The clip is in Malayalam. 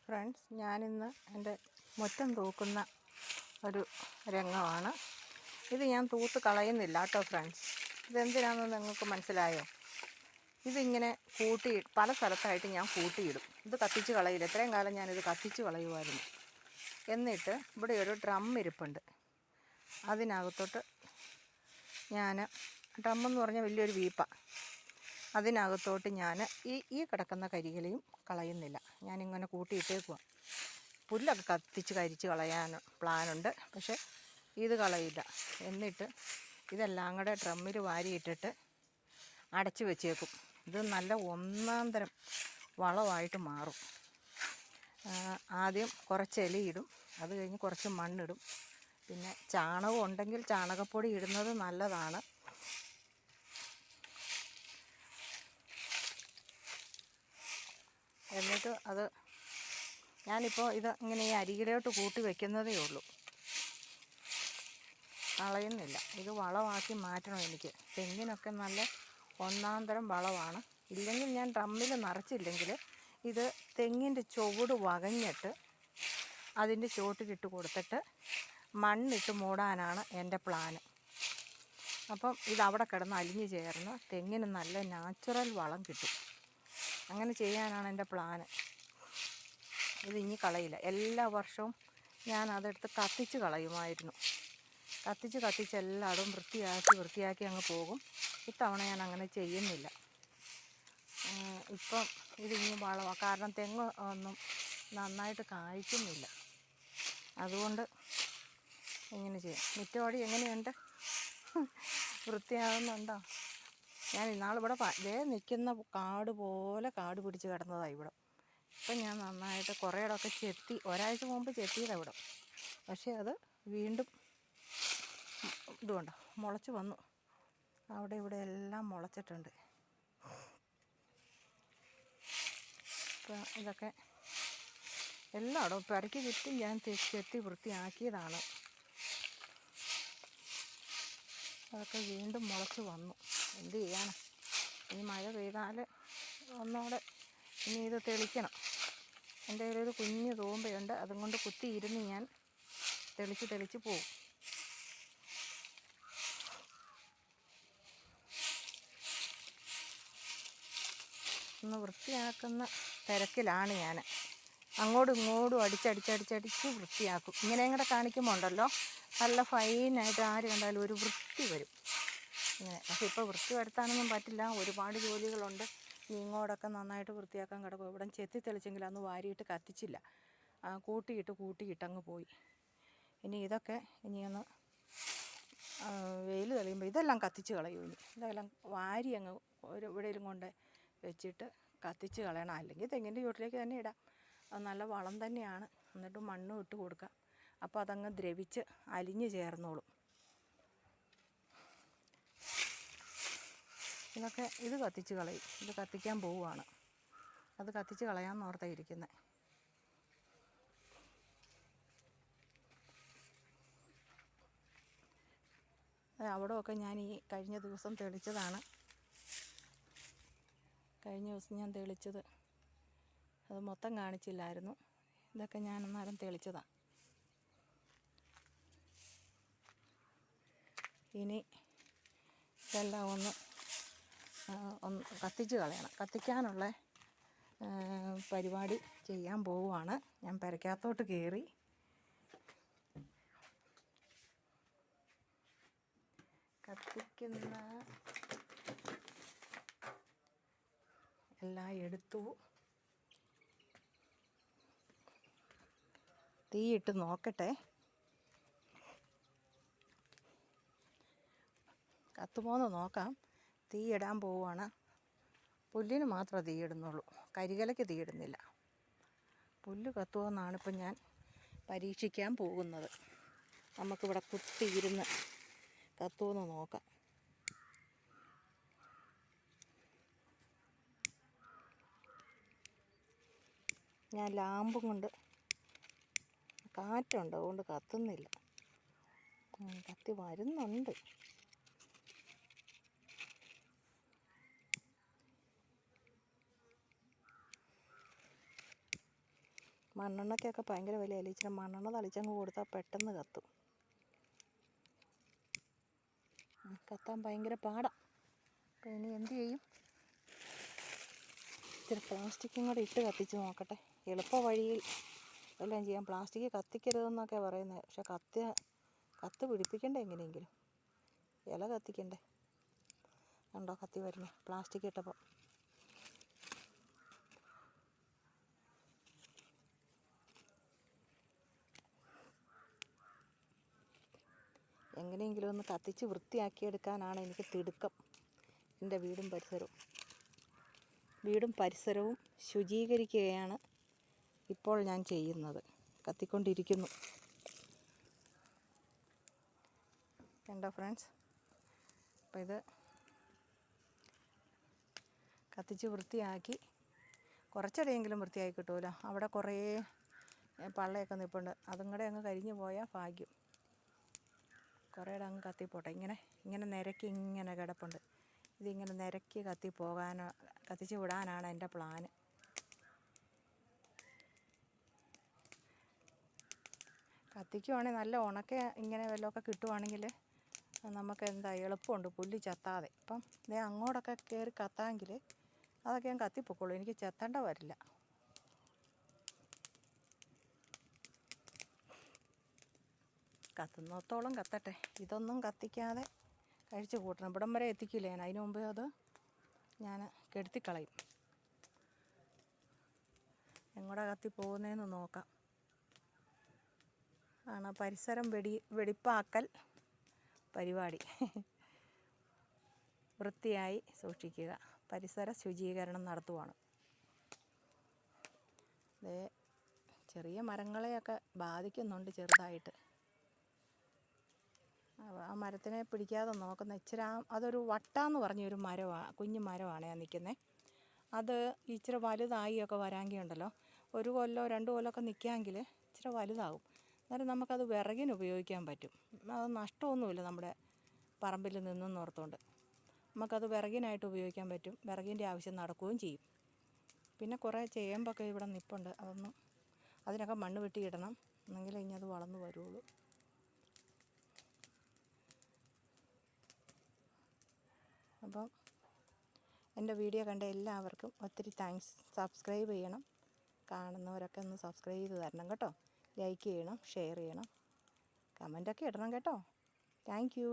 ഫ്രണ്ട്സ്, ഞാനിന്ന് എൻ്റെ മുറ്റം തൂക്കുന്ന ഒരു രംഗമാണ്. ഇത് ഞാൻ തൂത്ത് കളയുന്നില്ല കേട്ടോ ഫ്രണ്ട്സ്. ഇതെന്തിനാണെന്ന് നിങ്ങൾക്ക് മനസ്സിലായോ? ഇതിങ്ങനെ പല സ്ഥലത്തായിട്ട് ഞാൻ കൂട്ടിയിടും. ഇത് കത്തിച്ച് കളയില്ല. ഇത്രയും കാലം ഞാനിത് കത്തിച്ച് കളയുമായിരുന്നു. എന്നിട്ട് ഇവിടെ ഒരു ഡ്രം ഇരിപ്പുണ്ട്. അതിനകത്തോട്ട് ഡ്രമ്മെന്ന് പറഞ്ഞാൽ വലിയൊരു വീപ്പ. അതിനകത്തോട്ട് ഞാൻ ഈ കിടക്കുന്ന കരിയിലയും കളയുന്നില്ല. ഞാനിങ്ങനെ കൂട്ടിയിട്ടേക്കുക. പുല്ലൊക്കെ കത്തിച്ച് കരിച്ച് കളയാൻ പ്ലാനുണ്ട്, പക്ഷേ ഇത് കളയില്ല. എന്നിട്ട് ഇതെല്ലാം കൂടെ ഡ്രമ്മിൽ വാരിയിട്ടിട്ട് അടച്ച് വെച്ചേക്കും. ഇത് നല്ല ഒന്നാം തരം വളമായിട്ട് മാറും. ആദ്യം കുറച്ച് ഇലയിടും, അത് കഴിഞ്ഞ് കുറച്ച് മണ്ണിടും. പിന്നെ ചാണകം ഉണ്ടെങ്കിൽ ചാണകപ്പൊടി ഇടുന്നത് നല്ലതാണ്. എന്നിട്ട് ഞാനിപ്പോൾ ഇത് ഇങ്ങനെ ഈ അരികിലോട്ട് കൂട്ടി വയ്ക്കുന്നതേ ഉള്ളൂ, കളയുന്നില്ല. ഇത് വളമാക്കി മാറ്റണം എനിക്ക്. തെങ്ങിനൊക്കെ നല്ല ഒന്നാം തരം വളമാണ്. ഇല്ലെങ്കിൽ ഞാൻ ഡ്രമ്മിൽ നിറച്ചില്ലെങ്കിൽ ഇത് തെങ്ങിൻ്റെ ചുവട് വകഞ്ഞിട്ട് അതിൻ്റെ ചുവട്ടിലിട്ട് കൊടുത്തിട്ട് മണ്ണിട്ട് മൂടാനാണ് എൻ്റെ പ്ലാന്. അപ്പം ഇതവിടെ കിടന്ന് അലിഞ്ഞ് ചേർന്ന് തെങ്ങിന് നല്ല നാച്ചുറൽ വളം കിട്ടും. അങ്ങനെ ചെയ്യാനാണ് എൻ്റെ പ്ലാന്. ഇതിനി കളയില്ല. എല്ലാ വർഷവും ഞാൻ അതെടുത്ത് കത്തിച്ച് കളയുമായിരുന്നു. കത്തിച്ച് എല്ലായിടും വൃത്തിയാക്കി അങ്ങ് പോകും. ഇത്തവണ ഞാൻ അങ്ങനെ ചെയ്യുന്നില്ല. ഇപ്പം ഇതിനി വളമാണ്. കാരണം തെങ്ങ് ഒന്നും നന്നായിട്ട് കായ്ക്കുന്നില്ല. അതുകൊണ്ട് ഇങ്ങനെ ചെയ്യാം. മിറ്റവടി എങ്ങനെയുണ്ട്? വൃത്തിയാകുന്നുണ്ടോ? ഞാൻ ഇന്നാളിവിടെ നിൽക്കുന്ന കാട് പിടിച്ച് കിടന്നതാണ് ഇവിടെ. ഇപ്പം ഞാൻ നന്നായിട്ട് കുറേയിടമൊക്കെ ചെത്തി. ഒരാഴ്ച മുമ്പ് ചെത്തിയതാണ് ഇവിടെ. പക്ഷേ അത് വീണ്ടും ഇതുകൊണ്ട് മുളച്ച് വന്നു. അവിടെ ഇവിടെ എല്ലാം മുളച്ചിട്ടുണ്ട്. ഇപ്പം ഇതൊക്കെ എല്ലായിടവും പെരക്കി ചുറ്റും ഞാൻ ചെത്തി വൃത്തിയാക്കിയതാണ്. അതൊക്കെ വീണ്ടും മുളച്ച് വന്നു. എന്ത് ചെയ്യാനാണ്? ഇനി മഴ പെയ്താൽ ഒന്നുകൂടെ ഇനി ഇത് തെളിക്കണം. എൻ്റെ കയ്യിലൊരു കുഞ്ഞ് തൂമ്പയുണ്ട്. അതും കൊണ്ട് കുത്തിയിരുന്ന് ഞാൻ തെളിച്ച് പോകും. ഒന്ന് വൃത്തിയാക്കുന്ന തിരക്കിലാണ് ഞാൻ. അങ്ങോട്ടും ഇങ്ങോട്ടും അടിച്ചടിച്ച് വൃത്തിയാക്കും. ഇങ്ങനെയും കൂടെ കാണിക്കുമ്പോൾ ഉണ്ടല്ലോ, നല്ല ഫൈനായിട്ട് ആര് കണ്ടാലും ഒരു വൃത്തി വരും ഇങ്ങനെ. പക്ഷെ ഇപ്പോൾ വൃത്തി വരുത്താനൊന്നും പറ്റില്ല, ഒരുപാട് ജോലികളുണ്ട്. ഇങ്ങോട്ടൊക്കെ നന്നായിട്ട് വൃത്തിയാക്കാൻ കിടക്കും. ഇവിടെ ചെത്തി തെളിച്ചെങ്കിൽ അന്ന് വാരിയിട്ട് കത്തിച്ചില്ല. കൂട്ടിയിട്ടങ്ങ് പോയി. ഇതൊക്കെ ഇനിയൊന്ന് വെയിൽ തെളിയുമ്പോൾ ഇതെല്ലാം കത്തിച്ച് കളയും. ഇതെല്ലാം വാരി അങ്ങ് എവിടെയെങ്കിലും കൊണ്ട് വെച്ചിട്ട് കത്തിച്ച് കളയണം. അല്ലെങ്കിൽ തെങ്ങിൻ്റെ ചുവട്ടിലേക്ക് തന്നെ ഇടാം. അത് നല്ല വളം തന്നെയാണ്. എന്നിട്ട് മണ്ണും ഇട്ട് കൊടുക്കാം. അപ്പോൾ അതങ്ങ് ദ്രവിച്ച് അലിഞ്ഞ് ചേർന്നോളും. ഇത് കത്തിച്ച് കളയും. ഇത് കത്തിക്കാൻ പോവുകയാണ്. അത് കത്തിച്ച് കളയാമെന്ന് ഓർത്താണ് ഇരിക്കുന്നത്. അവിടെയൊക്കെ ഞാൻ കഴിഞ്ഞ ദിവസം തെളിച്ചതാണ്. കഴിഞ്ഞ ദിവസം ഞാൻ തെളിച്ചത് അത് മൊത്തം കാണിച്ചില്ലായിരുന്നു. ഇതൊക്കെ ഞാൻ അന്നേരം തെളിച്ചതാണ്. ഇനി ഇതെല്ലാം ഒന്ന് കത്തിച്ച് കളയണം. കത്തിക്കാനുള്ള പരിപാടി ചെയ്യാൻ പോവുകയാണ്. ഞാൻ പെരക്കകത്തോട്ട് കയറി. കത്തിക്കുന്ന എല്ലാം എടുത്തു. തീയിട്ട് നോക്കട്ടെ. കത്തുമോന്ന് നോക്കാം. തീയിടാൻ പോവുകയാണ്. പുല്ലിന് മാത്രമേ തീയിടുന്നുള്ളൂ, കരികലയ്ക്ക് തീയിടുന്നില്ല. പുല്ല് കത്തുമോന്നാണ് ഇപ്പം ഞാൻ പരീക്ഷിക്കാൻ പോകുന്നത്. നമുക്കിവിടെ കുത്തിയിരുന്ന് കത്തുമെന്ന് നോക്കാം. ഞാൻ ലാമ്പും കൊണ്ട്, കാറ്റുണ്ട്, അതുകൊണ്ട് കത്തുന്നില്ല. കത്തി വരുന്നുണ്ട്. മണ്ണെണ്ണയ്ക്കൊക്കെ ഭയങ്കര വിലയല്ലേ. ഇച്ചിരി മണ്ണെണ്ണ തളിച്ചങ്ങ് കൊടുത്താൽ പെട്ടെന്ന് കത്തും. കത്താൻ ഭയങ്കര പാടാണ്. അപ്പോൾ ഇനി എന്ത് ചെയ്യും? ഇച്ചിരി പ്ലാസ്റ്റിക്കും കൂടെ ഇട്ട് കത്തിച്ച് നോക്കട്ടെ. എളുപ്പ വഴിയിൽ എല്ലാം ചെയ്യാം. പ്ലാസ്റ്റിക് കത്തിക്കരുതെന്നൊക്കെ പറയുന്നത്. പക്ഷെ കത്ത് പിടിപ്പിക്കണ്ടേ എങ്ങനെയെങ്കിലും? ഇല കത്തിക്കണ്ടേ? കണ്ടോ കത്തി വരുന്നേ പ്ലാസ്റ്റിക് ഇട്ടപ്പോൾ. എങ്ങനെയെങ്കിലും ഒന്ന് കത്തിച്ച് വൃത്തിയാക്കിയെടുക്കാനാണ് എനിക്ക് തിടുക്കം. എൻ്റെ വീടും പരിസരവും ശുചീകരിക്കുകയാണ് ഇപ്പോൾ ഞാൻ ചെയ്യുന്നത്. കത്തിക്കൊണ്ടിരിക്കുന്നു. കണ്ടോ ഫ്രണ്ട്സ്? അപ്പോൾ ഇത് കത്തിച്ച് വൃത്തിയാക്കി കുറച്ചിടെയെങ്കിലും വൃത്തിയാക്കി കിട്ടുമല്ലോ. അവിടെ കുറേ പള്ളയൊക്കെ നിൽപ്പുണ്ട്. അതും കൂടെ അങ്ങ് കരിഞ്ഞു പോയാൽ ഭാഗ്യം. കുറേയുടെ അങ്ങ് കത്തിപ്പോട്ടെ. ഇങ്ങനെ നിരക്കി ഇങ്ങനെ കിടപ്പുണ്ട്. ഇതിങ്ങനെ നിരക്കി കത്തിച്ച് വിടാനാണ് എൻ്റെ പ്ലാന്. കത്തിക്കുവാണെങ്കിൽ നല്ല ഉണക്ക ഇങ്ങനെ വല്ലതൊക്കെ കിട്ടുവാണെങ്കിൽ നമുക്ക് എന്താ എളുപ്പമുണ്ട്, പുല്ല് ചത്താതെ. ഇപ്പം ദേ അങ്ങോട്ടൊക്കെ കയറി കത്താമെങ്കിൽ അതൊക്കെ ഞാൻ കത്തിപ്പൊക്കോളൂ. എനിക്ക് ചെത്തേണ്ട വരില്ല. കത്തുന്നിടത്തോളം കത്തട്ടെ. ഇതൊന്നും കത്തിക്കാതെ കഴിച്ച് കൂട്ടണം. ഇവിടം വരെ എത്തിക്കില്ല ഞാൻ. അതിന് മുമ്പ് അത് ഞാൻ കെടുത്തിക്കളയും. എങ്ങോട്ടാ കത്തി പോകുന്നതെന്ന് നോക്കാം. ആണ് പരിസരം വെടിപ്പാക്കൽ പരിപാടി. വൃത്തിയായി സൂക്ഷിക്കുക. പരിസര ശുചീകരണം നടത്തുവാണ്. ചെറിയ മരങ്ങളെയൊക്കെ ബാധിക്കുന്നുണ്ട് ചെറുതായിട്ട്. ആ മരത്തിനെ പിടിക്കാതെ നോക്കുന്ന ഇച്ചിരി അതൊരു വട്ടാന്ന് പറഞ്ഞൊരു മരമാണ്, കുഞ്ഞു മരമാണ് ഞാൻ നിൽക്കുന്നത്. അത് ഇച്ചിരി വലുതായി ഒക്കെ വരാമെങ്കിലുണ്ടല്ലോ, 1 കൊല്ലോ 2 കൊല്ലമൊക്കെ നിൽക്കാമെങ്കിൽ ഇച്ചിരി വലുതാകും. അന്നേരം നമുക്കത് വിറകിന് ഉപയോഗിക്കാൻ പറ്റും. അത് നഷ്ടമൊന്നുമില്ല നമ്മുടെ പറമ്പിൽ നിന്നെന്ന് ഓർത്തുകൊണ്ട്. നമുക്കത് വിറകിനായിട്ട് ഉപയോഗിക്കാൻ പറ്റും. വിറകിൻ്റെ ആവശ്യം നടക്കുകയും ചെയ്യും. പിന്നെ കുറേ ചേമ്പൊക്കെ ഇവിടെ നിൽപ്പുണ്ട്. അതിനൊക്കെ മണ്ണ് വെട്ടിയിടണം. എന്നെങ്കിലേ ഇനി അത് വളർന്നു വരുള്ളൂ. അപ്പം എൻ്റെ വീഡിയോ കണ്ട എല്ലാവർക്കും ഒത്തിരി താങ്ക്സ്. സബ്സ്ക്രൈബ് ചെയ്യണം. കാണുന്നവരൊക്കെ ഒന്ന് സബ്സ്ക്രൈബ് ചെയ്ത് തരണം കേട്ടോ. ലൈക്ക് ചെയ്യണം, ഷെയർ ചെയ്യണം, കമൻറ്റൊക്കെ ഇടണം കേട്ടോ. Thank you.